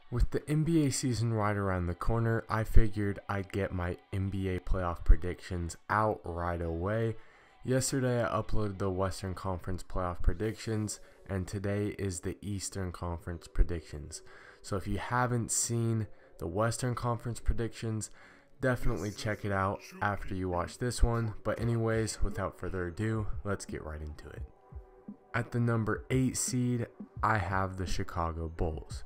With the NBA season right around the corner, I figured I'd get my NBA playoff predictions out right away. Yesterday I uploaded the Western Conference playoff predictions, and today is the Eastern Conference predictions. So if you haven't seen the Western Conference predictions, definitely check it out after you watch this one. But anyways, without further ado, let's get right into it. At the number 8 seed, I have the Chicago Bulls.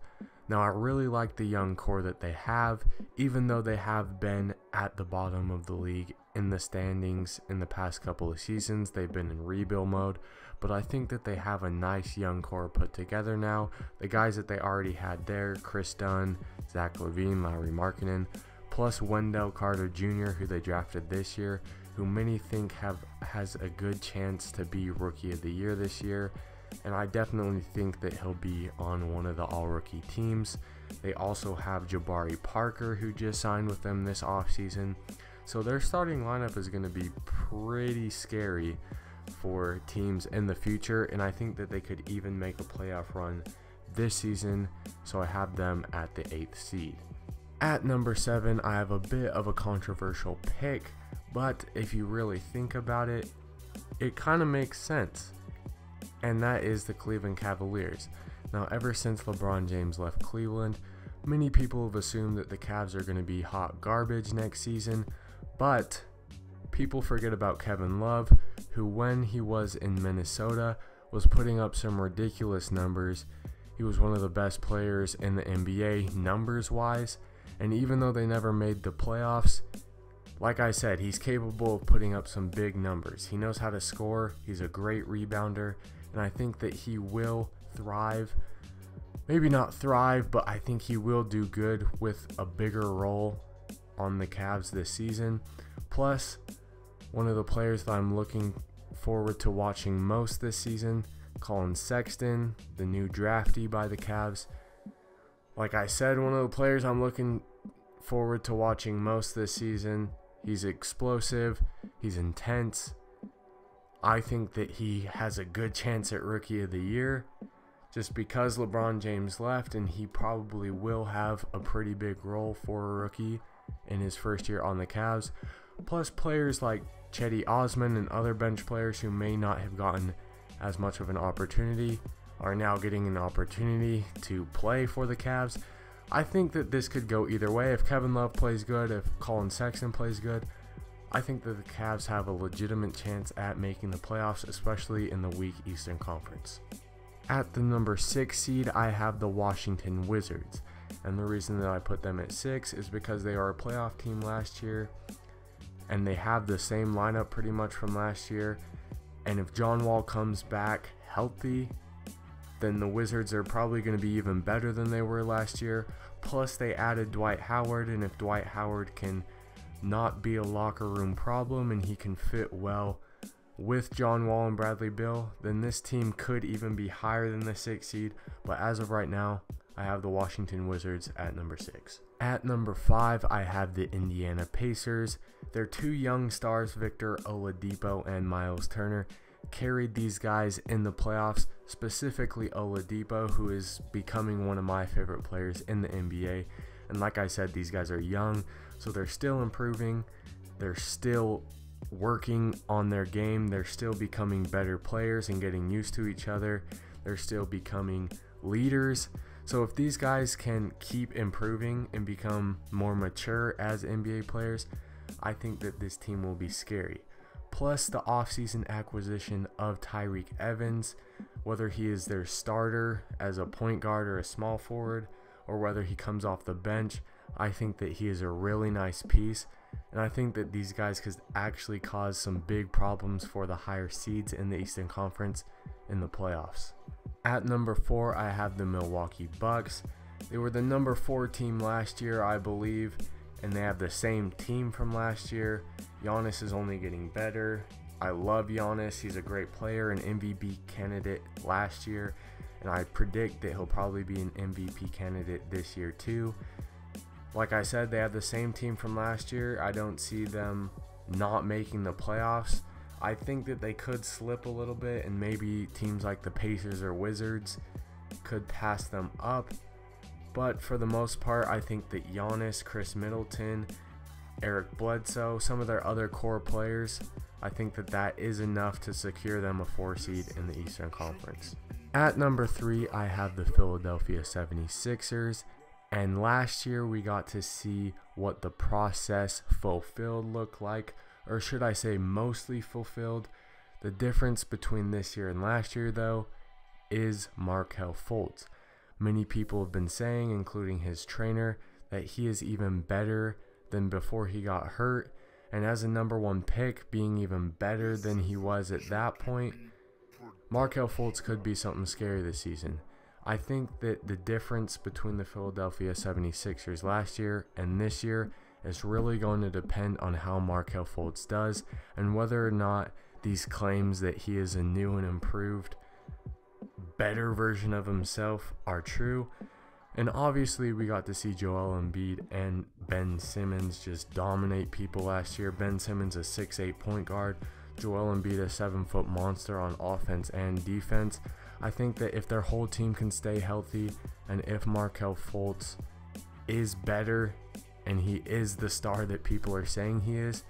Now, I really like the young core that they have, even though they have been at the bottom of the league in the standings in the past couple of seasons. They've been in rebuild mode, but I think that they have a nice young core put together now. The guys that they already had there, Chris Dunn, Zach LaVine, Lauri Markkanen, plus Wendell Carter Jr., who they drafted this year, who many think has a good chance to be Rookie of the Year this year. And I definitely think that he'll be on one of the all-rookie teams. They also have Jabari Parker, who just signed with them this offseason. So their starting lineup is going to be pretty scary for teams in the future. And I think that they could even make a playoff run this season. So I have them at the 8th seed. At number 7, I have a bit of a controversial pick. But if you really think about it, it kind of makes sense. And that is the Cleveland Cavaliers. Now, ever since LeBron James left Cleveland, many people have assumed that the Cavs are going to be hot garbage next season, but people forget about Kevin Love, who when he was in Minnesota was putting up some ridiculous numbers. He was one of the best players in the NBA numbers-wise, and even though they never made the playoffs, like I said, he's capable of putting up some big numbers. He knows how to score, he's a great rebounder, and I think that he will thrive. Maybe not thrive, but I think he will do good with a bigger role on the Cavs this season. Plus, one of the players that I'm looking forward to watching most this season, Colin Sexton, the new draftee by the Cavs. Like I said, one of the players I'm looking forward to watching most this season. He's explosive, he's intense. I think that he has a good chance at Rookie of the Year just because LeBron James left, and he probably will have a pretty big role for a rookie in his first year on the Cavs. Plus players like Cedi Osman and other bench players who may not have gotten as much of an opportunity are now getting an opportunity to play for the Cavs. I think that this could go either way. If Kevin Love plays good, if Colin Sexton plays good, I think that the Cavs have a legitimate chance at making the playoffs, especially in the weak Eastern Conference. At the number 6 seed, I have the Washington Wizards. And the reason that I put them at 6 is because they are a playoff team last year, and they have the same lineup pretty much from last year. And if John Wall comes back healthy, then the Wizards are probably going to be even better than they were last year. Plus, they added Dwight Howard, and if Dwight Howard can not be a locker room problem and he can fit well with John Wall and Bradley Beal, then this team could even be higher than the 6th seed. But as of right now, I have the Washington Wizards at number 6. At number 5, I have the Indiana Pacers. Their two young stars, Victor Oladipo and Miles Turner, carried these guys in the playoffs, specifically Oladipo, who is becoming one of my favorite players in the NBA. And like I said, these guys are young, so they're still improving. They're still working on their game. They're still becoming better players and getting used to each other. They're still becoming leaders. So if these guys can keep improving and become more mature as NBA players, I think that this team will be scary. Plus the offseason acquisition of Tyreke Evans, whether he is their starter as a point guard or a small forward, or whether he comes off the bench, I think that he is a really nice piece. And I think that these guys could actually cause some big problems for the higher seeds in the Eastern Conference in the playoffs. At number 4, I have the Milwaukee Bucks. They were the number 4 team last year, I believe, and they have the same team from last year. Giannis is only getting better. I love Giannis. He's a great player, an MVP candidate last year, and I predict that he'll probably be an MVP candidate this year too. Like I said, they have the same team from last year. I don't see them not making the playoffs. I think that they could slip a little bit, and maybe teams like the Pacers or Wizards could pass them up. But for the most part, I think that Giannis, Chris Middleton, Eric Bledsoe, some of their other core players, I think that that is enough to secure them a 4 seed in the Eastern Conference. At number 3, I have the Philadelphia 76ers. And last year we got to see what the process fulfilled looked like, or should I say mostly fulfilled. The difference between this year and last year, though, is Markelle Fultz. Many people have been saying, including his trainer, that he is even better than before he got hurt. And as a number 1 pick, being even better than he was at that point, Markelle Fultz could be something scary this season. I think that the difference between the Philadelphia 76ers last year and this year is really going to depend on how Markelle Fultz does and whether or not these claims that he is a new and improved, better version of himself are true. And obviously we got to see Joel Embiid and Ben Simmons just dominate people last year. Ben Simmons a 6'8" point guard, Joel Embiid a 7-foot monster on offense and defense. I think that if their whole team can stay healthy and if Markelle Fultz is better and he is the star that people are saying he is,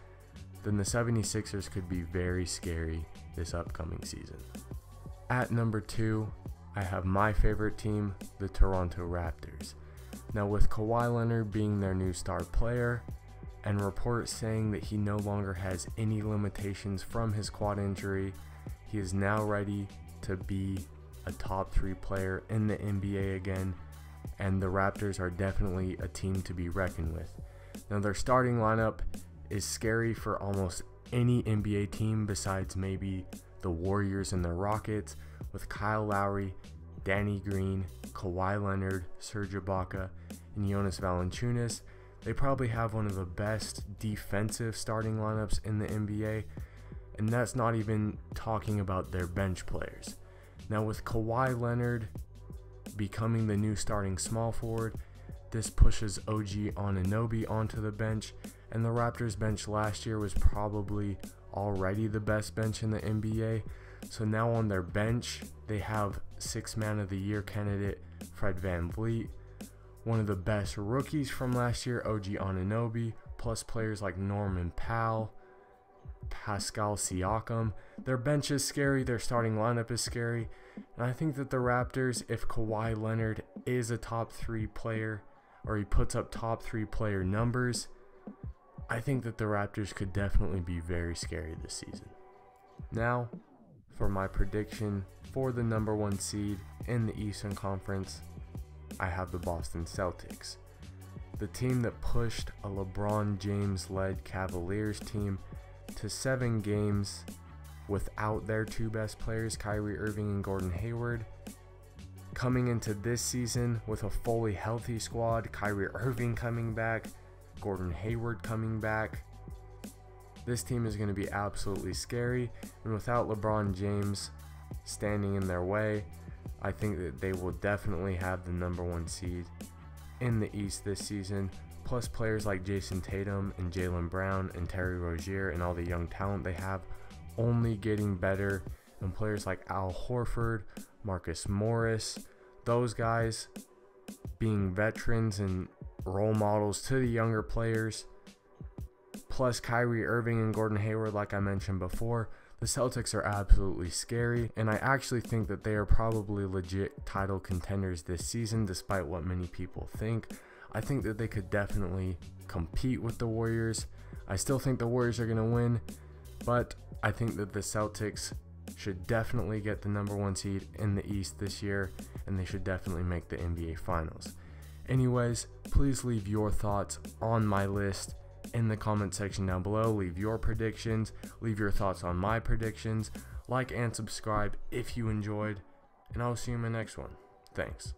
then the 76ers could be very scary this upcoming season. At number 2, I have my favorite team, the Toronto Raptors. Now with Kawhi Leonard being their new star player and reports saying that he no longer has any limitations from his quad injury, he is now ready to be a top 3 player in the NBA again, and the Raptors are definitely a team to be reckoned with. Now their starting lineup is scary for almost any NBA team besides maybe the Warriors and the Rockets, with Kyle Lowry, Danny Green, Kawhi Leonard, Serge Ibaka, and Jonas Valanciunas. They probably have one of the best defensive starting lineups in the NBA, and that's not even talking about their bench players. Now with Kawhi Leonard becoming the new starting small forward, this pushes OG Anunoby onto the bench, and the Raptors bench last year was probably already the best bench in the NBA. So now on their bench, they have 6th Man of the Year candidate Fred VanVleet, one of the best rookies from last year, OG Anunoby, plus players like Norman Powell, Pascal Siakam. Their bench is scary, their starting lineup is scary, and I think that the Raptors, if Kawhi Leonard is a top 3 player, or he puts up top 3 player numbers, I think that the Raptors could definitely be very scary this season. Now, for my prediction for the number 1 seed in the Eastern Conference, I have the Boston Celtics. The team that pushed a LeBron James-led Cavaliers team to 7 games without their 2 best players, Kyrie Irving and Gordon Hayward. Coming into this season with a fully healthy squad, Kyrie Irving coming back, Gordon Hayward coming back, this team is going to be absolutely scary, and without LeBron James standing in their way, I think that they will definitely have the number 1 seed in the East this season. Plus players like Jason Tatum and Jaylen Brown and Terry Rozier and all the young talent they have only getting better, and players like Al Horford, Marcus Morris, those guys being veterans and role models to the younger players, plus Kyrie Irving and Gordon Hayward, like I mentioned before, the Celtics are absolutely scary, and I actually think that they are probably legit title contenders this season, despite what many people think. I think that they could definitely compete with the Warriors. I still think the Warriors are going to win, but I think that the Celtics should definitely get the number 1 seed in the East this year, and they should definitely make the NBA Finals. Anyways, please leave your thoughts on my list in the comment section down below. Leave your predictions, leave your thoughts on my predictions, like and subscribe if you enjoyed, and I'll see you in my next one. Thanks.